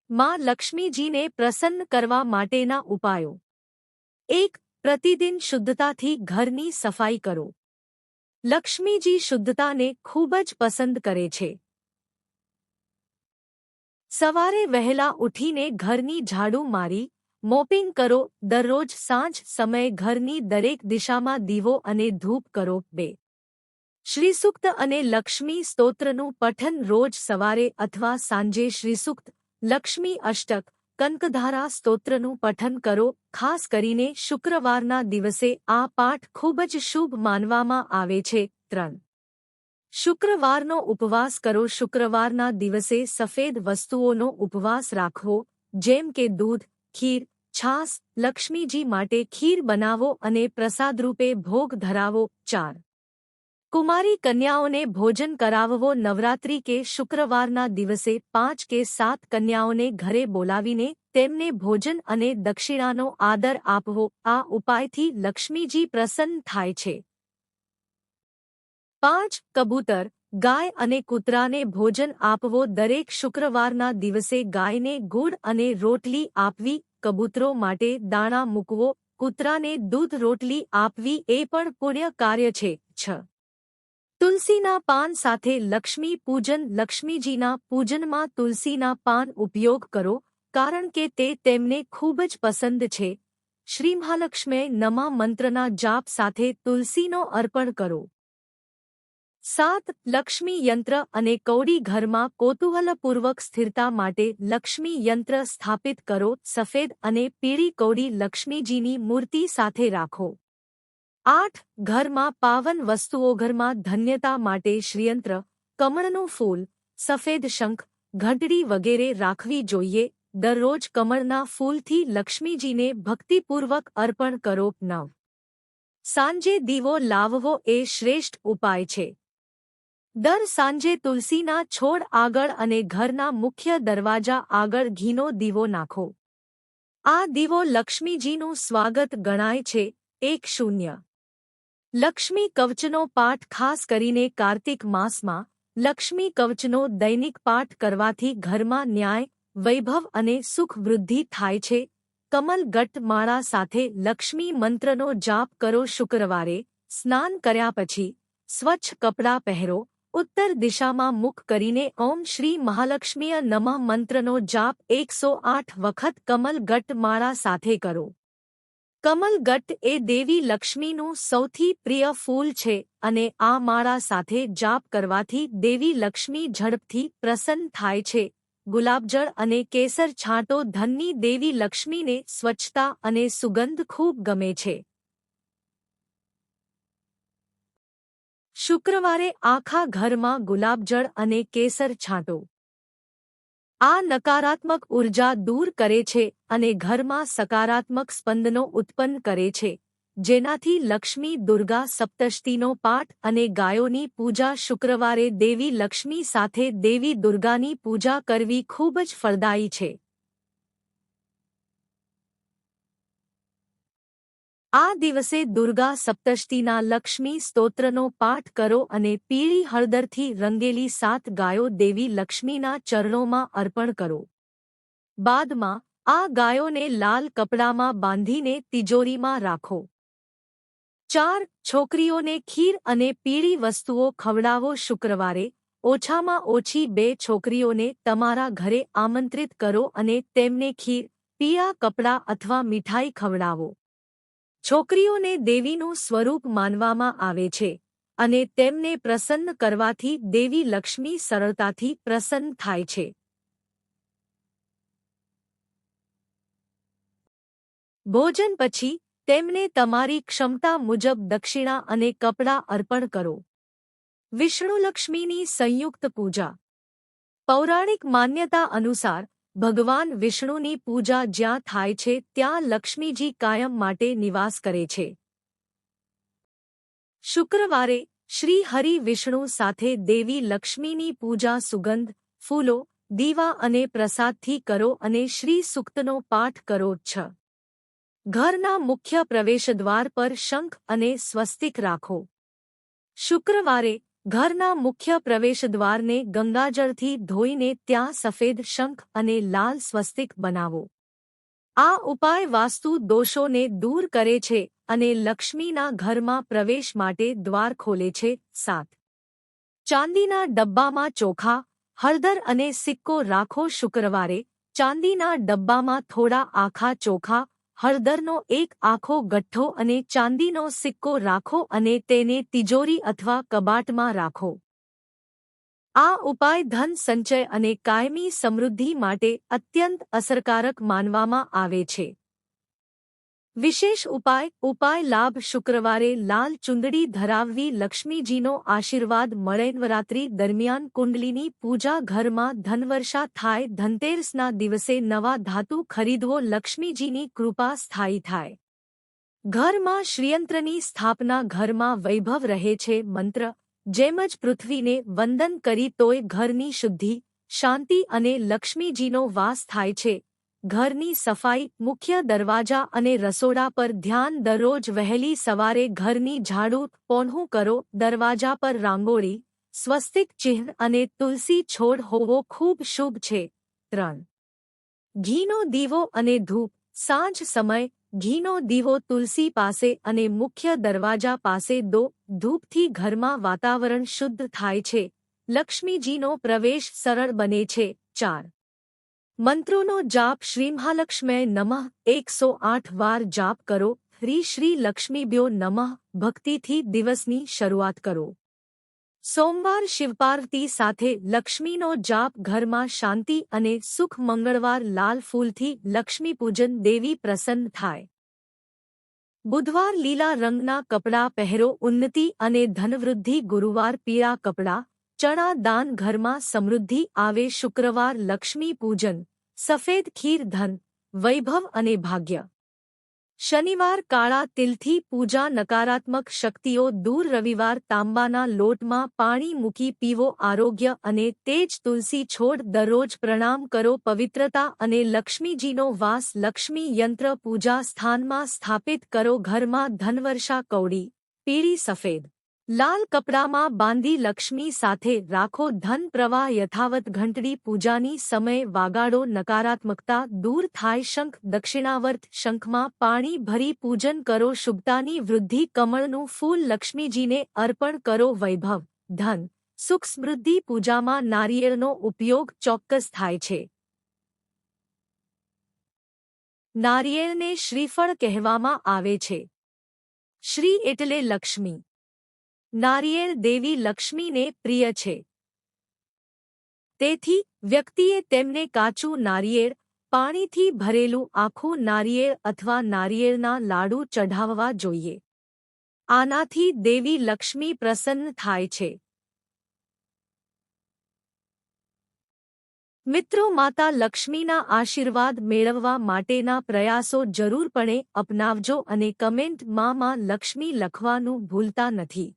માં લક્ષ્મીજીને પ્રસન્ન કરવા માટેના ઉપાયો 1. પ્રતિદિન શુદ્ધતાથી ઘરની સફાઈ કરો. લક્ષ્મીજી શુદ્ધતાને ખૂબ જ પસંદ કરે છે. સવારે વહેલા ઉઠીને ઘરની ઝાડુ મારી મોપિંગ કરો. દરરોજ સાંજ સમયે ઘરની દરેક દિશામાં દીવો અને ધૂપ કરો. 2. શ્રીસૂક્ત અને લક્ષ્મી સ્તોત્રનું પઠન રોજ સવારે અથવા સાંજે શ્રીસૂક્ત, લક્ષ્મી અષ્ટક, કનકધારા સ્તોત્રનું પઠન કરો. ખાસ કરીને શુક્રવારના દિવસે આ પાઠ ખૂબ જ શુભ માનવામાં આવે છે. 3. શુક્રવારનો ઉપવાસ કરો. શુક્રવારના દિવસે સફેદ વસ્તુઓનો ઉપવાસ રાખવો, જેમ કે દૂધ, ખીર, છાશ. લક્ષ્મીજી માટે ખીર બનાવો અને પ્રસાદરૂપે ભોગ ધરાવો. 4. કુમારી કન્યાઓને ભોજન કરાવવો. નવરાત્રિ કે શુક્રવારના દિવસે 5 કે 7 કન્યાઓને ઘરે બોલાવીને તેમને ભોજન અને દક્ષિણાનો આદર આપવો. આ ઉપાયથી લક્ષ્મીજી પ્રસન્ન થાય છે. 5. કબૂતર, ગાય અને કૂતરાને ભોજન આપવો. દરેક શુક્રવારના દિવસે ગાયને ગુડ અને રોટલી આપવી, કબૂતરો માટે દાણા મૂકવો, કૂતરાને દૂધ રોટલી આપવી એ પણ પુણ્ય કાર્ય છે. 6. તુલસીના પાન સાથે લક્ષ્મી પૂજન. લક્ષ્મીજીના પૂજનમાં તુલસીના પાન ઉપયોગ કરો, કારણ કે તે તેમને ખૂબ જ પસંદ છે. શ્રી મહાલક્ષ્મીએ નમઃ મંત્રના જાપ સાથે તુલસીનો અર્પણ કરો. 7. લક્ષ્મી યંત્ર અને કૌડી. ઘરમાં કૌતૂહલપૂર્વક સ્થિરતા માટે લક્ષ્મી યંત્ર સ્થાપિત કરો. સફેદ અને પીળી કૌડી લક્ષ્મીજીની મૂર્તિ સાથે રાખો. 8. ઘરમાં પાવન વસ્તુઓ. ઘરમાં ધન્યતા માટે શ્રીયંત્ર, કમળનું ફૂલ, સફેદ શંખ, ઘંટડી વગેરે રાખવી જોઈએ. દરરોજ કમળના ફૂલથી લક્ષ્મીજીને ભક્તિપૂર્વક અર્પણ કરો. 9. સાંજે દીવો લાવવો એ શ્રેષ્ઠ ઉપાય છે. દર સાંજે તુલસીના છોડ આગળ અને ઘરના મુખ્ય દરવાજા આગળ ઘીનો દીવો નાખો. આ દીવો લક્ષ્મીજીનું સ્વાગત ગણાય છે. 1. લક્ષ્મી કવચનો પાઠ. ખાસ કરીને કાર્તિક માસમાં લક્ષ્મી કવચનો દૈનિક પાઠ કરવાથી ઘરમાં ન્યાય, વૈભવ અને સુખ વૃદ્ધિ થાય છે. કમલ ગટ્ટ માળા સાથે લક્ષ્મી મંત્રનો જાપ કરો. શુક્રવારે સ્નાન કર્યા પછી સ્વચ્છ કપડાં પહેરો. ઉત્તર દિશામાં મુખ કરીને ઓમ શ્રી મહાલક્ષ્મીય નમઃ મંત્રનો જાપ 108 વખત કમલ ગટ્ટ માળા સાથે કરો. કમલ ગટ્ટ એ દેવી લક્ષ્મીનું સૌથી પ્રિય ફૂલ છે અને આ માળા સાથે જાપ કરવાથી દેવી લક્ષ્મી ઝડપથી પ્રસન્ન થાય છે. ગુલાબજળ અને કેસર છાંટો. ધનની દેવી લક્ષ્મીને સ્વચ્છતા અને સુગંધ ખૂબ ગમે છે. શુક્રવારે આખા ઘરમાં ગુલાબજળ અને કેસર છાંટો. આ નકારાત્મક ઉર્જા દૂર કરે છે અને ઘરમાં સકારાત્મક સ્પંદનો ઉત્પન્ન કરે છે, જેનાથી લક્ષ્મી દુર્ગા સપ્તશતીનો પાઠ અને ગાયોની પૂજા. શુક્રવારે દેવી લક્ષ્મી સાથે દેવી દુર્ગાની પૂજા કરવી ખૂબ જ ફળદાયી છે. આ દિવસે દુર્ગા સપ્તશતીના લક્ષ્મી સ્તોત્રનો પાઠ કરો અને પીળી હળદરથી રંગેલી 7 ગાયો દેવી લક્ષ્મીના ચરણોમાં અર્પણ કરો. બાદમાં આ ગાયોને લાલ કપડામાં બાંધીને તિજોરીમાં રાખો. 4. છોકરીઓને ખીર અને પીળી વસ્તુઓ ખવડાવો. શુક્રવારે ઓછામાં ઓછી 2 છોકરીઓને તમારા ઘરે આમંત્રિત કરો અને તેમને ખીર, પીળા કપડાં અથવા મીઠાઈ ખવડાવો. છોકરીઓને દેવીનું સ્વરૂપ માનવામાં આવે છે અને તેમને પ્રસન્ન કરવાથી દેવી લક્ષ્મી સરળતાથી પ્રસન્ન થાય છે. ભોજન પછી તેમને તમારી ક્ષમતા મુજબ દક્ષિણા અને કપડાં અર્પણ કરો. વિષ્ણુલક્ષ્મીની સંયુક્ત પૂજા. પૌરાણિક માન્યતા અનુસાર ભગવાન વિષ્ણુની પૂજા જ્યાં થાય છે ત્યાં લક્ષ્મીજી કાયમ માટે નિવાસ કરે છે. શુક્રવારે શ્રી હરિ વિષ્ણુ સાથે દેવી લક્ષ્મીની પૂજા સુગંધ, ફૂલો, દીવા અને પ્રસાદથી કરો અને શ્રી સૂક્તનો પાઠ કરો. 6. ઘરના મુખ્ય પ્રવેશદ્વાર પર શંખ અને સ્વસ્તિક રાખો. શુક્રવારે ઘરના મુખ્ય પ્રવેશદ્વારને ગંગાજળથી ધોઈને ત્યાં સફેદ શંખ અને લાલ સ્વસ્તિક બનાવો. આ ઉપાય વાસ્તુ દોષોને દૂર કરે છે અને લક્ષ્મીના ઘરમાં પ્રવેશ માટે દ્વાર ખોલે છે. 7. ચાંદીના ડબ્બામાં ચોખા, હળદર અને સિક્કો રાખો. શુક્રવારે ચાંદીના ડબ્બામાં થોડા આખા ચોખા, હળદરનો એક આખો ગઠ્ઠો અને ચાંદીનો સિક્કો રાખો અને તેને તિજોરી અથવા કબાટમાં રાખો. આ ઉપાય ધન સંચય અને કાયમી સમૃદ્ધિ માટે અત્યંત અસરકારક માનવામાં આવે છે. વિશેષ ઉપાય લાભ. શુક્રવારે લાલ ચુંદડી ધરાવવી લક્ષ્મીજીનો આશીર્વાદ મળે. નવરાત્રિ દરમિયાન કુંડલીની પૂજા ઘરમાં ધનવર્ષા થાય. ધનતેરસના દિવસે નવા ધાતુ ખરીદવો. લક્ષ્મીજીની કૃપા સ્થાયી થાય. ઘરમાં શ્રીયંત્રની સ્થાપના. ઘરમાં વૈભવ રહે છે. મંત્ર. જેમ જ પૃથ્વીને વંદન કરી તોય ઘરની શુદ્ધિ, શાંતિ અને લક્ષ્મીજીનો વાસ થાય છે. ઘરની સફાઈ. મુખ્ય દરવાજા અને રસોડા પર ધ્યાન. દરરોજ વહેલી સવારે ઘરની ઝાડુ પોંછું કરો. દરવાજા પર રાંગોળી, સ્વસ્તિક ચિહ્ન અને તુલસી છોડ હોવો ખૂબ શુભ છે. 3. ઘીનો દીવો અને ધૂપ. સાંજ સમય ઘીનો દીવો તુલસી પાસે અને મુખ્ય દરવાજા પાસે દો. ધૂપથી ઘરમાં વાતાવરણ શુદ્ધ થાય છે. લક્ષ્મીજીનો પ્રવેશ સરળ બને છે. 4. મંત્રોનો જાપ. શ્રી મહાલક્ષ્મ્યે નમઃ 108 વાર જાપ કરો. શ્રી લક્ષ્મીભ્યો નમઃ ભક્તિથી દિવસની શરૂઆત કરો. સોમવાર શિવપાર્વતી સાથે લક્ષ્મીનો જાપ. ઘરમાં શાંતિ અને સુખ. મંગળવાર લાલ ફૂલથી લક્ષ્મી પૂજન. દેવી પ્રસન્ન થાય. બુધવાર લીલા રંગના કપડાં પહેરો. ઉન્નતિ અને ધનવૃદ્ધિ. ગુરુવાર પીળા કપડાં, ચણા દાન. ઘરમાં સમૃદ્ધિ આવે. શુક્રવાર લક્ષ્મી પૂજન, સફેદ ખીર. ધન, વૈભવ અને ભાગ્ય. શનિવાર કાળા તિલથી પૂજા. નકારાત્મક શક્તિઓ દૂર. રવિવાર તાંબાના લોટમાં પાણી મૂકી પીવો. આરોગ્ય અને તેજ. તુલસી છોડ. દરરોજ પ્રણામ કરો. પવિત્રતા અને લક્ષ્મીજીનો વાસ. લક્ષ્મી યંત્ર પૂજા સ્થાનમાં સ્થાપિત કરો. ઘરમાં ધનવર્ષા. કૌડી, પીળી, સફેદ, લાલ કપડામાં બાંધી લક્ષ્મી સાથે રાખો. ધન પ્રવાહ યથાવત. ઘંટડી પૂજાની સમય વાગાડો. નકારાત્મકતા દૂર થાય. શંખ દક્ષિણાવર્ત. શંખમાં પાણી ભરી પૂજન કરો. શુભતાની વૃદ્ધિ. કમળનું ફૂલ લક્ષ્મીજીને અર્પણ કરો. વૈભવ, ધન, સુખ, સમૃદ્ધિ. પૂજામાં નારિયેળનો ઉપયોગ ચોક્કસ થાય છે. નારિયેળને શ્રીફળ કહેવામાં આવે છે. શ્રી એટલે લક્ષ્મી. નારિયેળ દેવી લક્ષ્મીને પ્રિય છે. તેથી વ્યક્તિએ તેમને કાચું નારિયેળ, પાણીથી ભરેલું આખું નારિયેળ અથવા નારિયેળના લાડુ ચઢાવવા જોઈએ. આનાથી દેવી લક્ષ્મી પ્રસન્ન થાય છે. મિત્રો, માતા લક્ષ્મીના આશીર્વાદ મેળવવા માટેના પ્રયાસો જરૂરપણે અપનાવજો અને કમેન્ટમાં માં લક્ષ્મી લખવાનું ભૂલતા નથી.